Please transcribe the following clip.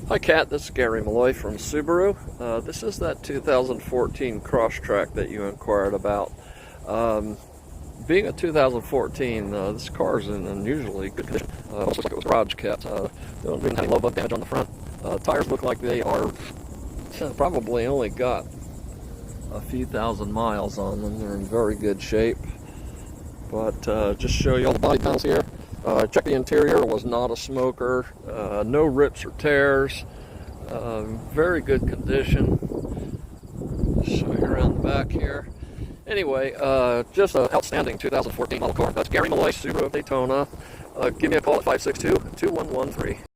Hi Kat, this is Gary Malloy from Subaru. This is that 2014 Crosstrek that you inquired about. Being a 2014, this car is in unusually good condition. Looks like it was garage kept. Don't even have low bug damage on the front. Tires look like they are probably only got a few thousand miles on them. They're in very good shape. But just show you all the body panels here. Check the interior, was not a smoker, no rips or tears, very good condition. Show you around the back here. Anyway, just an outstanding 2014 model car. That's Gary Malloy, Subaru of Daytona. Give me a call at 562-2113.